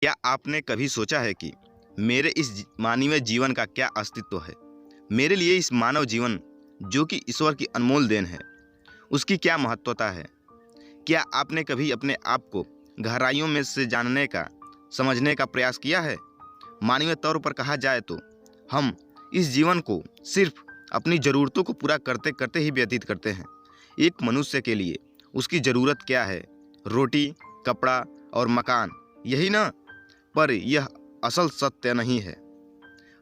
क्या आपने कभी सोचा है कि मेरे इस मानवीय जीवन का क्या अस्तित्व है? मेरे लिए इस मानव जीवन जो कि ईश्वर की अनमोल देन है, उसकी क्या महत्वता है? क्या आपने कभी अपने आप को गहराइयों में से जानने का, समझने का प्रयास किया है? मानवीय तौर पर कहा जाए तो हम इस जीवन को सिर्फ अपनी ज़रूरतों को पूरा करते करते ही व्यतीत करते हैं। एक मनुष्य के लिए उसकी ज़रूरत क्या है? रोटी, कपड़ा और मकान, यही ना? पर यह असल सत्य नहीं है।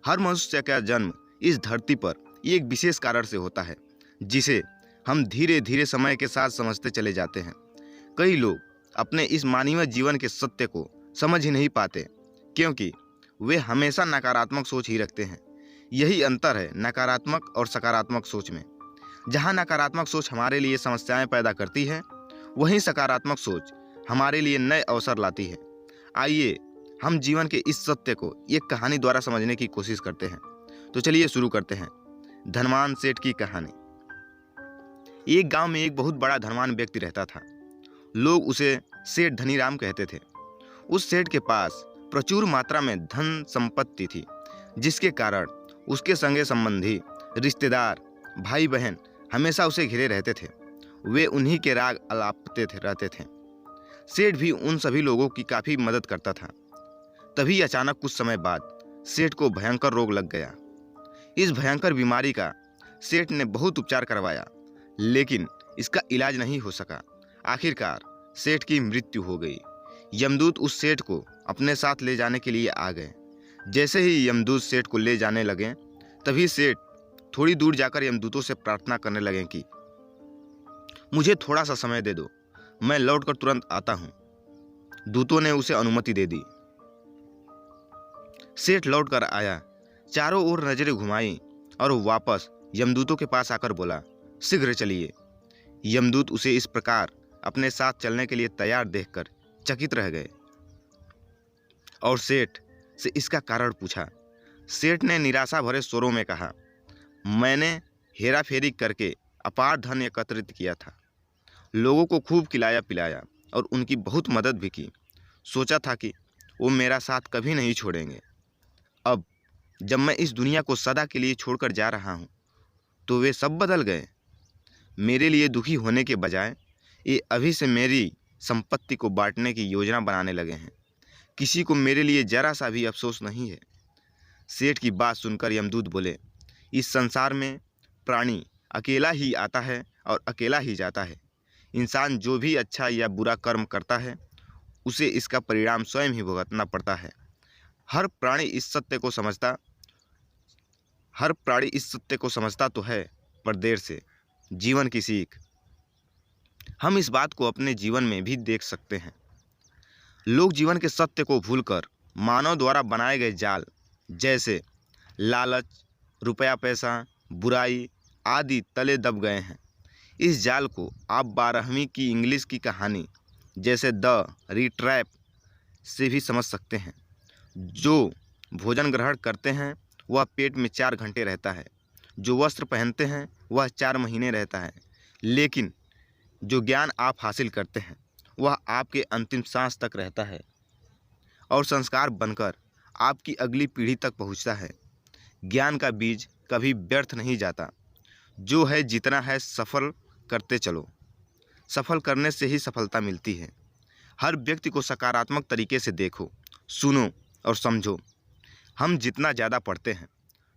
हर मनुष्य का जन्म इस धरती पर एक विशेष कारण से होता है, जिसे हम धीरे धीरे समय के साथ समझते चले जाते हैं। कई लोग अपने इस मानवीय जीवन के सत्य को समझ ही नहीं पाते, क्योंकि वे हमेशा नकारात्मक सोच ही रखते हैं। यही अंतर है नकारात्मक और सकारात्मक सोच में। जहाँ नकारात्मक सोच हमारे लिए समस्याएं पैदा करती है, वहीं सकारात्मक सोच हमारे लिए नए अवसर लाती है। आइए हम जीवन के इस सत्य को एक कहानी द्वारा समझने की कोशिश करते हैं। तो चलिए शुरू करते हैं। धनवान सेठ की कहानी। एक गांव में एक बहुत बड़ा धनवान व्यक्ति रहता था। लोग उसे सेठ धनीराम कहते थे। उस सेठ के पास प्रचुर मात्रा में धन संपत्ति थी, जिसके कारण उसके संगे संबंधी, रिश्तेदार, भाई बहन हमेशा उसे घिरे रहते थे। वे उन्हीं के राग अलापते रहते थे। सेठ भी उन सभी लोगों की काफ़ी मदद करता था। तभी अचानक कुछ समय बाद सेठ को भयंकर रोग लग गया। इस भयंकर बीमारी का सेठ ने बहुत उपचार करवाया, लेकिन इसका इलाज नहीं हो सका। आखिरकार सेठ की मृत्यु हो गई। यमदूत उस सेठ को अपने साथ ले जाने के लिए आ गए। जैसे ही यमदूत सेठ को ले जाने लगे, तभी सेठ थोड़ी दूर जाकर यमदूतों से प्रार्थना करने लगे कि मुझे थोड़ा सा समय दे दो, मैं लौटकर तुरंत आता हूँ। दूतों ने उसे अनुमति दे दी। सेठ लौटकर आया, चारों ओर नजरें घुमाई और वापस यमदूतों के पास आकर बोला, शीघ्र चलिए। यमदूत उसे इस प्रकार अपने साथ चलने के लिए तैयार देखकर चकित रह गए और सेठ से इसका कारण पूछा। सेठ ने निराशा भरे स्वरों में कहा, मैंने हेराफेरी करके अपार धन एकत्रित किया था, लोगों को खूब खिलाया पिलाया और उनकी बहुत मदद भी की। सोचा था कि वो मेरा साथ कभी नहीं छोड़ेंगे। अब जब मैं इस दुनिया को सदा के लिए छोड़कर जा रहा हूँ, तो वे सब बदल गए। मेरे लिए दुखी होने के बजाय ये अभी से मेरी संपत्ति को बांटने की योजना बनाने लगे हैं। किसी को मेरे लिए जरा सा भी अफसोस नहीं है। सेठ की बात सुनकर यमदूत बोले, इस संसार में प्राणी अकेला ही आता है और अकेला ही जाता है। इंसान जो भी अच्छा या बुरा कर्म करता है, उसे इसका परिणाम स्वयं ही भुगतना पड़ता है। हर प्राणी इस सत्य को समझता तो है, पर देर से। जीवन की सीख। हम इस बात को अपने जीवन में भी देख सकते हैं। लोग जीवन के सत्य को भूलकर मानव द्वारा बनाए गए जाल, जैसे लालच, रुपया पैसा, बुराई आदि तले दब गए हैं। इस जाल को आप 12वीं की इंग्लिश की कहानी जैसे द रीट्रैप से भी समझ सकते हैं। जो भोजन ग्रहण करते हैं वह पेट में 4 घंटे रहता है, जो वस्त्र पहनते हैं वह 4 महीने रहता है, लेकिन जो ज्ञान आप हासिल करते हैं वह आपके अंतिम सांस तक रहता है और संस्कार बनकर आपकी अगली पीढ़ी तक पहुंचता है। ज्ञान का बीज कभी व्यर्थ नहीं जाता। जो है जितना है सफल करते चलो। सफल करने से ही सफलता मिलती है। हर व्यक्ति को सकारात्मक तरीके से देखो, सुनो और समझो। हम जितना ज़्यादा पढ़ते हैं,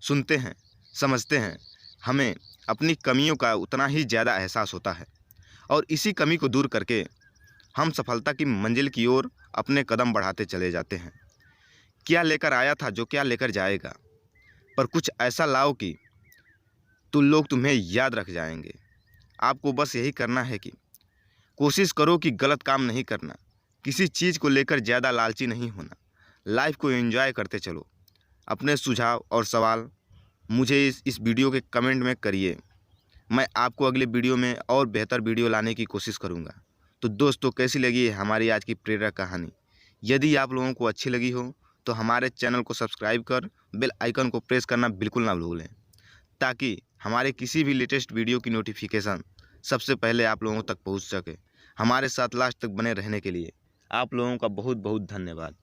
सुनते हैं, समझते हैं, हमें अपनी कमियों का उतना ही ज़्यादा एहसास होता है और इसी कमी को दूर करके हम सफलता की मंजिल की ओर अपने कदम बढ़ाते चले जाते हैं। क्या लेकर आया था जो क्या लेकर जाएगा, पर कुछ ऐसा लाओ कि लोग तुम्हें याद रख जाएंगे। आपको बस यही करना है कि कोशिश करो कि गलत काम नहीं करना, किसी चीज़ को लेकर ज़्यादा लालची नहीं होना, लाइफ को एंजॉय करते चलो। अपने सुझाव और सवाल मुझे इस वीडियो के कमेंट में करिए। मैं आपको अगले वीडियो में और बेहतर वीडियो लाने की कोशिश करूँगा। तो दोस्तों, कैसी लगी है हमारी आज की प्रेरक कहानी? यदि आप लोगों को अच्छी लगी हो तो हमारे चैनल को सब्सक्राइब कर बेल आइकन को प्रेस करना बिल्कुल ना भूलें, ताकि हमारे किसी भी लेटेस्ट वीडियो की नोटिफिकेशन सबसे पहले आप लोगों तक पहुंच सके। हमारे साथ लास्ट तक बने रहने के लिए आप लोगों का बहुत बहुत धन्यवाद।